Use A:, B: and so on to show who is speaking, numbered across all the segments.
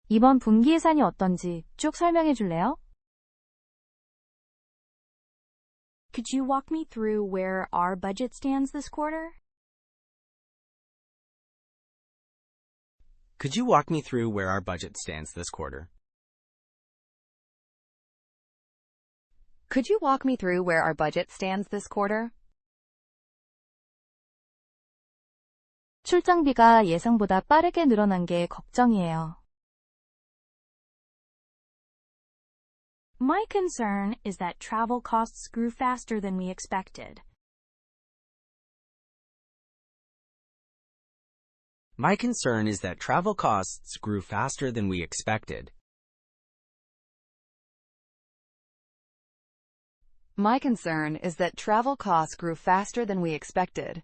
A: 이번 분기 예산이 어떤지 쭉 설명해 줄래요?
B: Could you walk me through where our budget stands this quarter?
C: Could you walk me through where our budget stands this quarter?
D: Could you walk me through where our budget stands this quarter?
A: 출장비가 예상보다 빠르게 늘어난 게 걱정이에요.
B: My concern is that travel costs grew faster than we expected.
C: My concern is that travel costs grew faster than we expected.
D: My concern is that travel costs grew faster than we expected.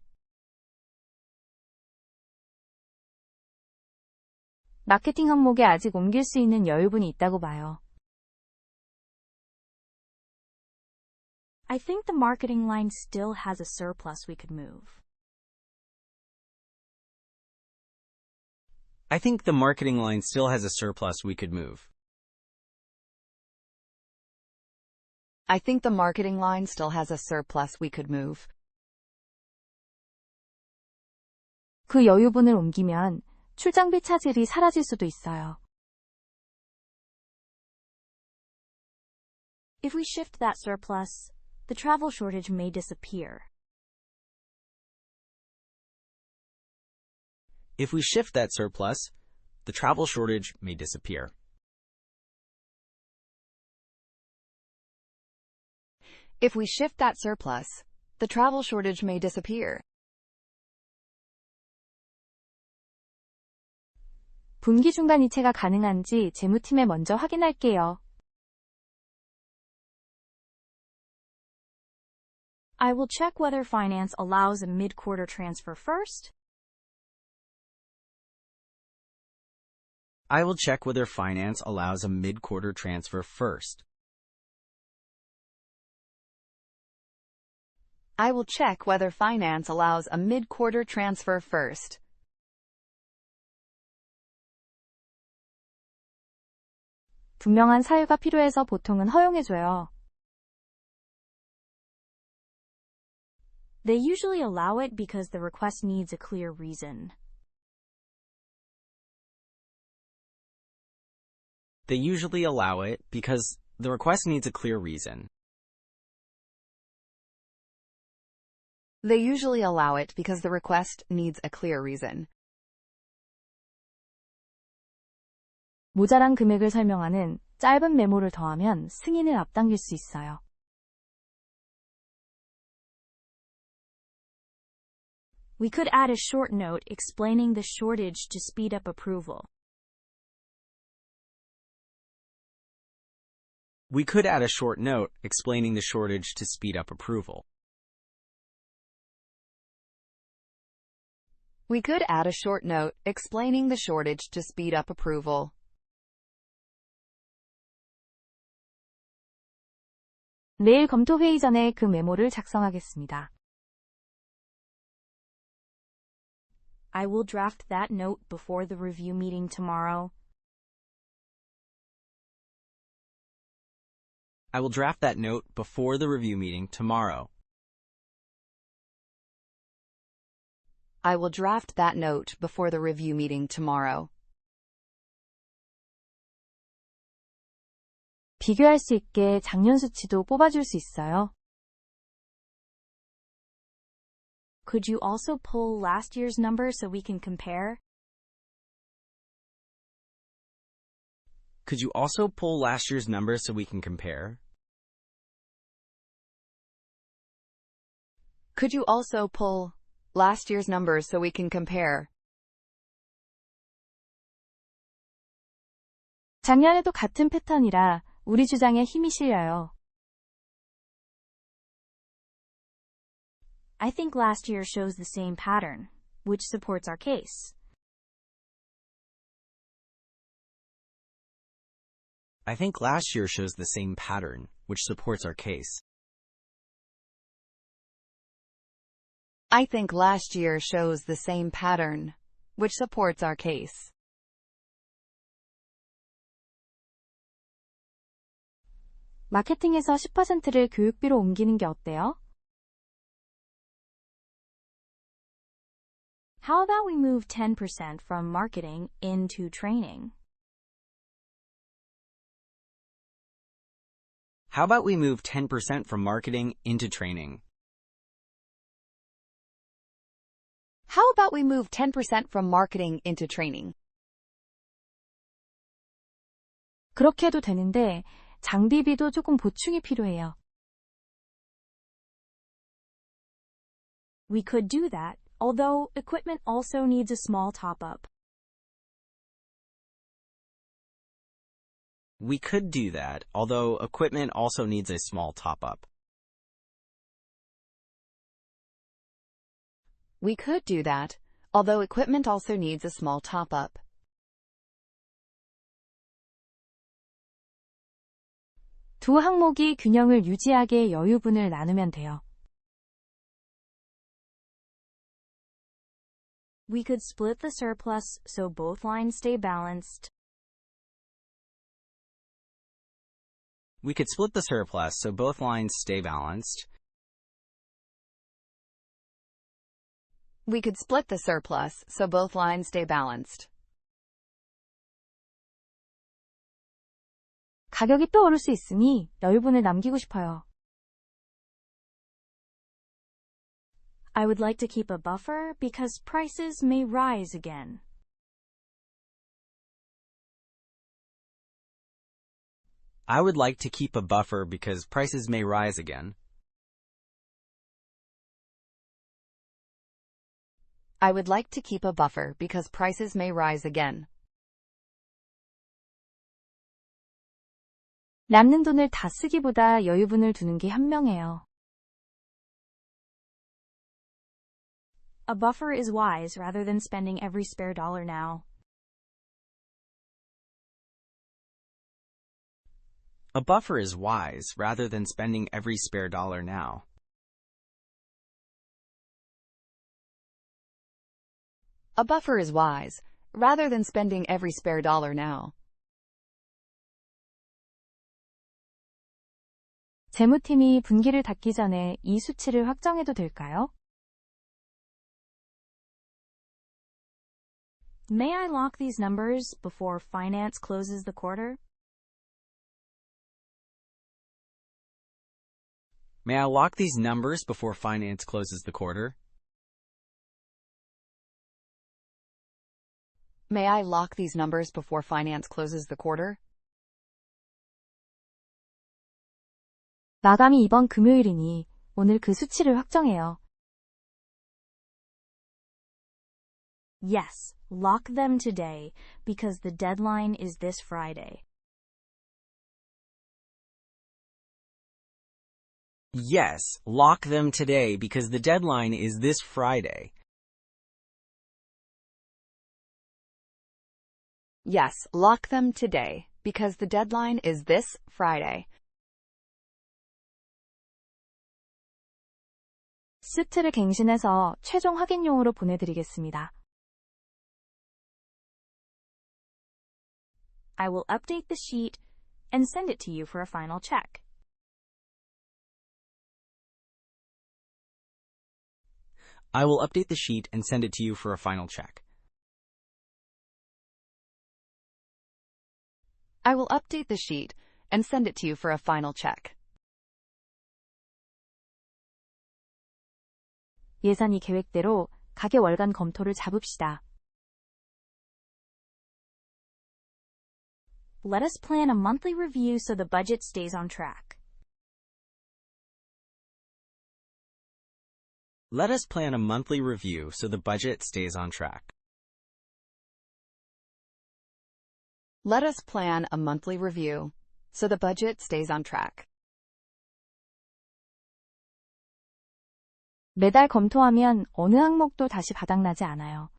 A: 마케팅 항목에 아직 옮길 수 있는 여유분이 있다고 봐요.
B: I think the marketing line still has a surplus we could move.
C: I think the marketing line still has a surplus we could move.
D: I think the marketing line still has a surplus we could move.
A: 그 여유분을 옮기면 출장비 차질이 사라질 수도 있어요.
B: If we shift that surplus, the travel shortage may disappear.
C: If we shift that surplus, the travel shortage may disappear.
D: If we shift that surplus, the travel shortage may disappear.
A: 분기 중간 이체가 가능한지 재무팀에 먼저 확인할게요.
B: I will check whether finance allows a mid-quarter transfer first.
C: I will check whether finance allows a mid-quarter transfer first.
D: I will check whether finance allows a mid-quarter transfer first.
A: 분명한 사유가 필요해서 보통은 허용해줘요.
B: They usually allow it because the request needs a clear reason.
C: They usually allow it because the request needs a clear reason.
D: They usually allow it because the request needs a clear reason.
A: 모자란 금액을 설명하는 짧은 메모를 더하면 승인을 앞당길 수 있어요.
B: We could add a short note explaining the shortage to speed up approval.
C: We could add a short note explaining the shortage to speed up approval.
D: We could add a short note explaining the shortage to speed up approval.
A: 내일 검토 회의 전에 그 메모를 작성하겠습니다.
B: I will draft that note before the review meeting tomorrow.
C: I will draft that note before the review meeting tomorrow.
D: I will draft that note before the review meeting tomorrow.
A: 비교할 수 있게 작년 수치도 뽑아줄 수 있어요.
B: Could you also pull last year's number so we can compare?
C: Could you also pull last year's number so we can compare?
D: Could you also pull last year's numbers so we can compare?
A: 작년에도 같은 패턴이라 우리 주장에 힘이 실려요.
B: I think last year shows the same pattern, which supports our case.
C: I think last year shows the same pattern, which supports our case.
D: I think last year shows the same pattern, which supports our case.
A: 마케팅에서 10%를 교육비로 옮기는 게 어때요?
B: How about we move 10% from marketing into training?
C: How about we move 10% from marketing into training?
D: How about we move 10% from marketing into training?
A: 그렇게 해도 되는데 장비비도 조금 보충이 필요해요.
B: We could do that, although equipment also needs a small top-up.
C: We could do that, although equipment also needs a small top-up.
D: We could do that, although equipment also needs a small top-up.
A: 두 항목이 균형을 유지하게 여유분을 나누면 돼요.
B: We could split the surplus so both lines stay balanced.
C: We could split the surplus so both lines stay balanced.
D: We could split the surplus so both lines stay balanced.
A: 가격이 또 오를 수 있으니 여유분을 남기고 싶어요.
B: I would like to keep a buffer because prices may rise again.
C: I would like to keep a buffer because prices may rise again.
D: I would like to keep a buffer because prices may rise again.
A: 남는 돈을 다 쓰기보다 여유분을 두는 게 현명해요.
B: A buffer is wise rather than spending every spare dollar now.
C: A buffer is wise rather than spending every spare dollar now.
D: A buffer is wise, rather than spending every spare dollar now.
A: 재무팀이 분기를 닫기 전에 이 수치를 확정해도 될까요?
B: May I lock these numbers before finance closes the quarter?
C: May I lock these numbers before finance closes the quarter?
D: May I lock these numbers before finance closes the quarter?
A: 마감이 이번 금요일이니 오늘 그 수치를 확정해요.
B: Yes, lock them today because the deadline is this Friday.
C: Yes, lock them today because the deadline is this Friday.
D: Yes, lock them today, because the deadline is this Friday.
A: 시트를 갱신해서 최종 확인용으로 보내드리겠습니다.
B: I will update the sheet and send it to you for a final check.
C: I will update the sheet and send it to you for a final check.
D: I will update the sheet and send it to you for a final check.
A: 예산이 계획대로 가계 월간 검토를 잡읍시다.
B: Let us plan a monthly review so the budget stays on track.
C: Let us plan a monthly review so the budget stays on track.
D: Let us plan a monthly review so the budget stays on track.
A: 매달 검토하면 어느 항목도 다시 바닥나지 않아요.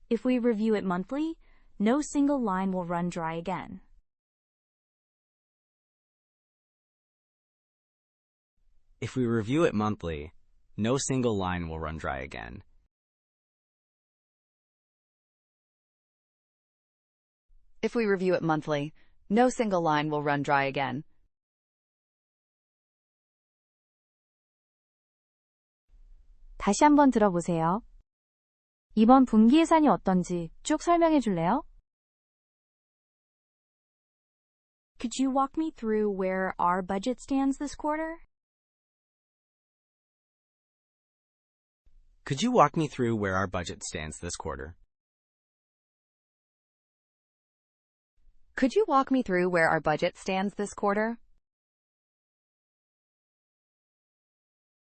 B: If we review it monthly, no single line will run dry again.
C: If we review it monthly, no single line will run dry again.
D: If we review it monthly, no single line will run dry again.
A: 다시 한번 들어보세요. 이번 분기 예산이 어떤지 쭉 설명해 줄래요?
B: Could you walk me through where our budget stands this quarter?
C: Could you walk me through where our budget stands this quarter?
D: Could you walk me through where our budget stands this quarter?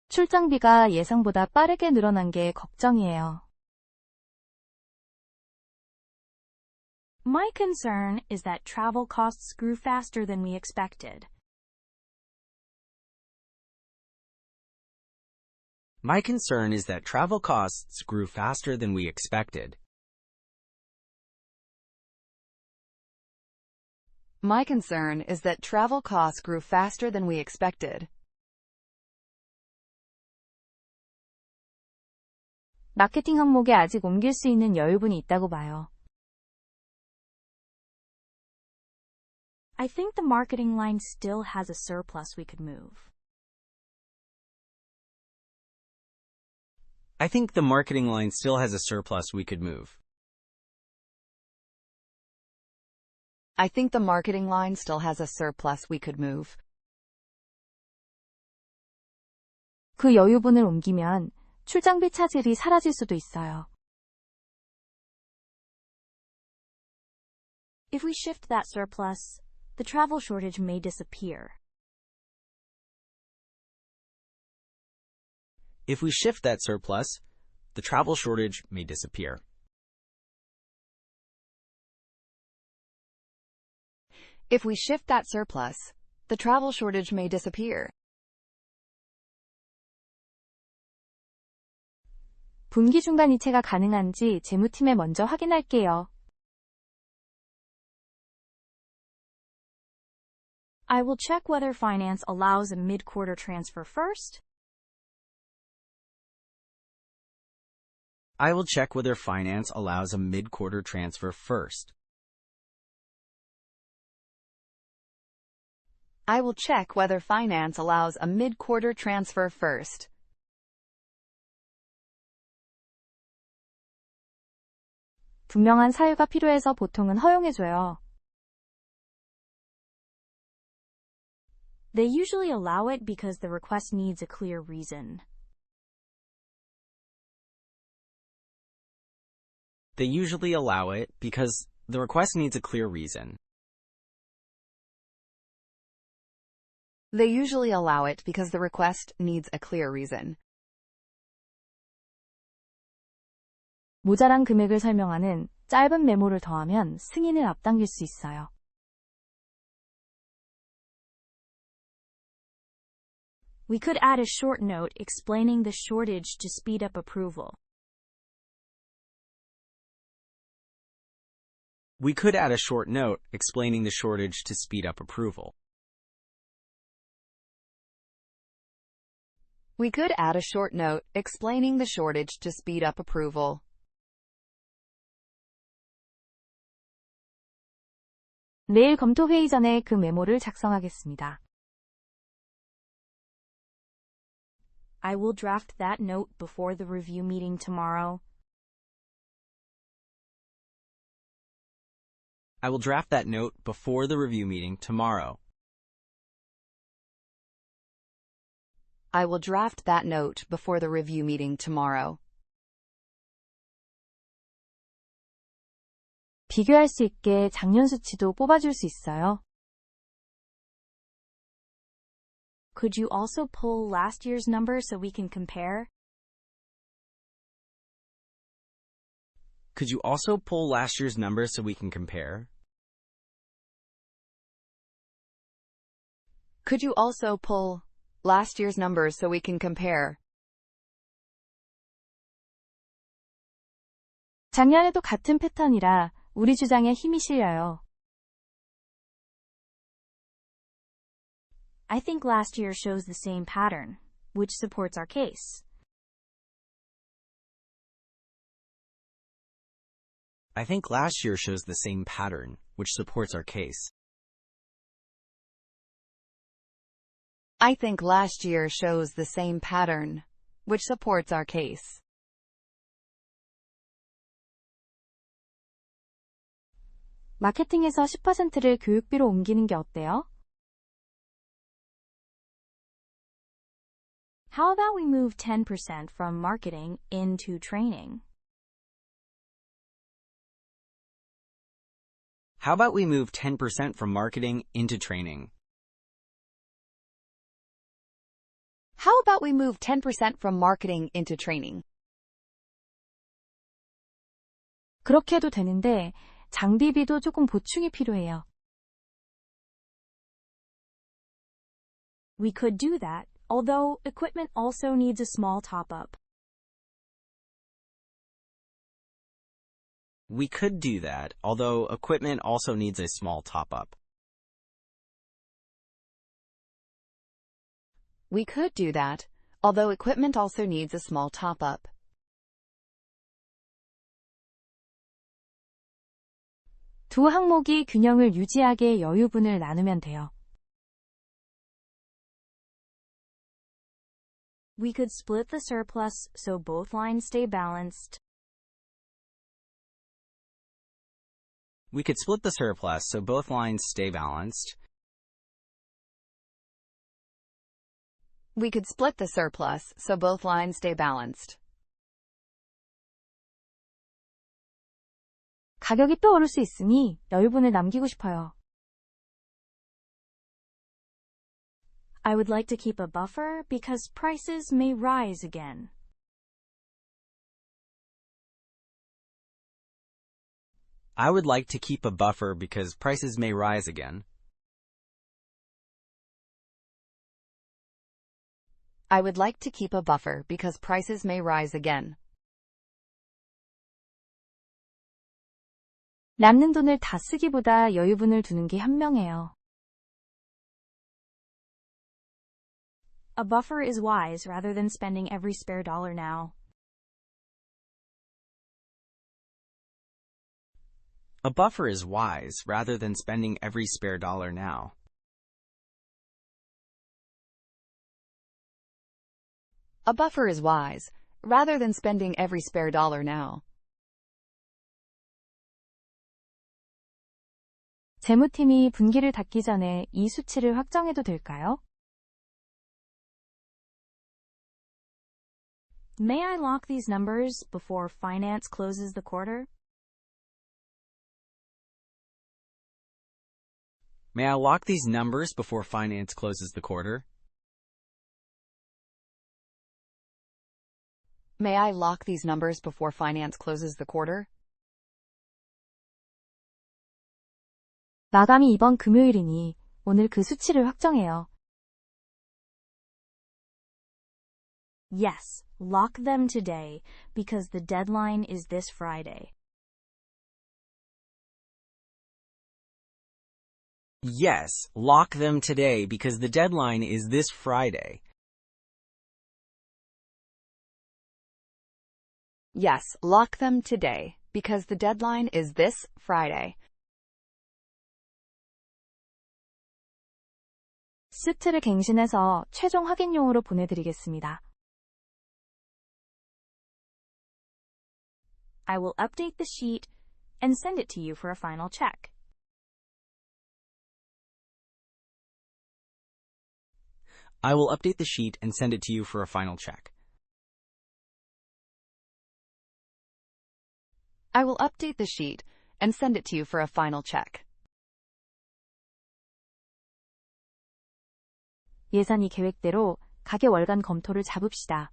A: 출장비가 예상보다 빠르게 늘어난 게 걱정이에요.
B: My concern is that travel costs grew faster than we expected.
C: My concern is that travel costs grew faster than we expected.
D: My concern is that travel costs grew faster than we expected.
A: 마케팅 항목에 아직 옮길 수 있는 여유분이 있다고 봐요.
B: I think the marketing line still has a surplus we could move.
C: I think the marketing line still has a surplus we could move.
D: I think the marketing line still has a surplus we could move.
A: 그 여유분을 옮기면 출장비 차질이 사라질 수도 있어요.
B: If we shift that surplus, the travel shortage may disappear.
C: If we shift that surplus, the travel shortage may disappear.
D: If we shift that surplus, the travel shortage may disappear.
A: 분기 중간 이체가 가능한지 재무팀에 먼저 확인할게요.
B: I will check whether finance allows a mid-quarter transfer first.
C: I will check whether finance allows a mid-quarter transfer first.
D: I will check whether finance allows a mid-quarter transfer first.
A: 분명한 사유가 필요해서 보통은 허용해줘요.
B: They usually allow it because the request needs a clear reason.
C: They usually allow it because the request needs a clear reason.
D: They usually allow it because the request needs a clear reason.
A: 모자란 금액을 설명하는 짧은 메모를 더하면 승인을 앞당길 수 있어요.
B: We could add a short note explaining the shortage to speed up approval.
C: We could add a short note explaining the shortage to speed up approval.
D: We could add a short note explaining the shortage to speed up approval.
A: 내일 검토 회의 전에 그 메모를 작성하겠습니다.
B: I will draft that note before the review meeting tomorrow.
C: I will draft that note before the review meeting tomorrow.
D: I will draft that note before the review meeting tomorrow.
A: 비교할 수 있게 작년 수치도 뽑아줄 수 있어요.
B: Could you also pull last year's number so we can compare?
C: Could you also pull last year's number so we can compare?
D: Could you also pull last year's numbers so we can compare?
A: 작년에도 같은 패턴이라 우리 주장에 힘이 실려요.
B: I think last year shows the same pattern, which supports our case.
C: I think last year shows the same pattern, which supports our case.
D: I think last year shows the same pattern, which supports our case.
A: 마케팅에서 10%를 교육비로 옮기는 게 어때요?
B: How about we move 10% from marketing into training?
C: How about we move 10% from marketing into training?
D: How about we move 10% from marketing into training?
A: 그렇게 해도 되는데 장비비도 조금 보충이 필요해요.
B: We could do that, although equipment also needs a small top-up.
C: We could do that, although equipment also needs a small top-up.
D: We could do that, although equipment also needs a small top-up.
A: 두 항목이 균형을 유지하게 여유분을 나누면 돼요.
B: We could split the surplus so both lines stay balanced.
C: We could split the surplus so both lines stay balanced.
D: We could split the surplus so both lines stay balanced.
A: 가격이 또 오를 수 있으니 여유분을 남기고 싶어요.
B: I would like to keep a buffer because prices may rise again.
C: I would like to keep a buffer because prices may rise again.
D: I would like to keep a buffer because prices may rise again.
A: 남는 돈을 다 쓰기보다 여유분을 두는 게 현명해요.
B: A buffer is wise rather than spending every spare dollar now.
C: A buffer is wise rather than spending every spare dollar now.
D: A buffer is wise, rather than spending every spare dollar now.
A: 재무팀이 분기를 닫기 전에 이 수치를 확정해도 될까요?
B: May I lock these numbers before finance closes the quarter?
C: May I lock these numbers before finance closes the quarter?
D: May I lock these numbers before finance closes the quarter?
A: 마감이 이번 금요일이니 오늘 그 수치를 확정해요.
B: Yes, lock them today because the deadline is this Friday.
C: Yes, lock them today because the deadline is this Friday.
D: Yes, lock them today, because the deadline is this Friday.
A: 시트를 갱신해서 최종 확인용으로 보내드리겠습니다.
B: I will update the sheet and send it to you for a final check.
C: I will update the sheet and send it to you for a final check.
D: I will update the sheet and send it to you for a final check.
A: 예산이 계획대로 가계 월간 검토를 잡읍시다.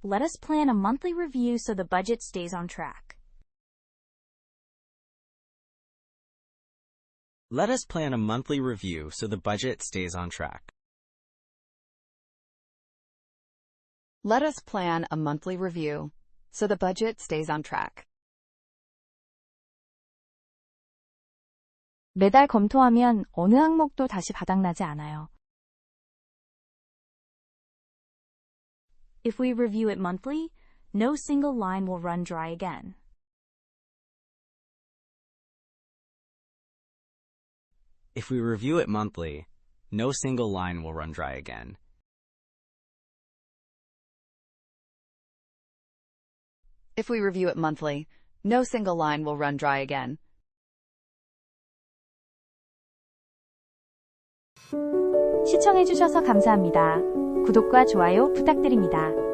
B: Let us plan a monthly review so the budget stays on track.
C: Let us plan a monthly review so the budget stays on track.
D: Let us plan a monthly review so the budget stays on track.
A: 매달 검토하면 어느 항목도 다시 바닥나지 않아요.
B: If we review it monthly, no single line will run dry again.
C: If we review it monthly, no single line will run dry again.
D: If we review it monthly, no single line will run dry again.
A: 시청해주셔서 감사합니다. 구독과 좋아요 부탁드립니다.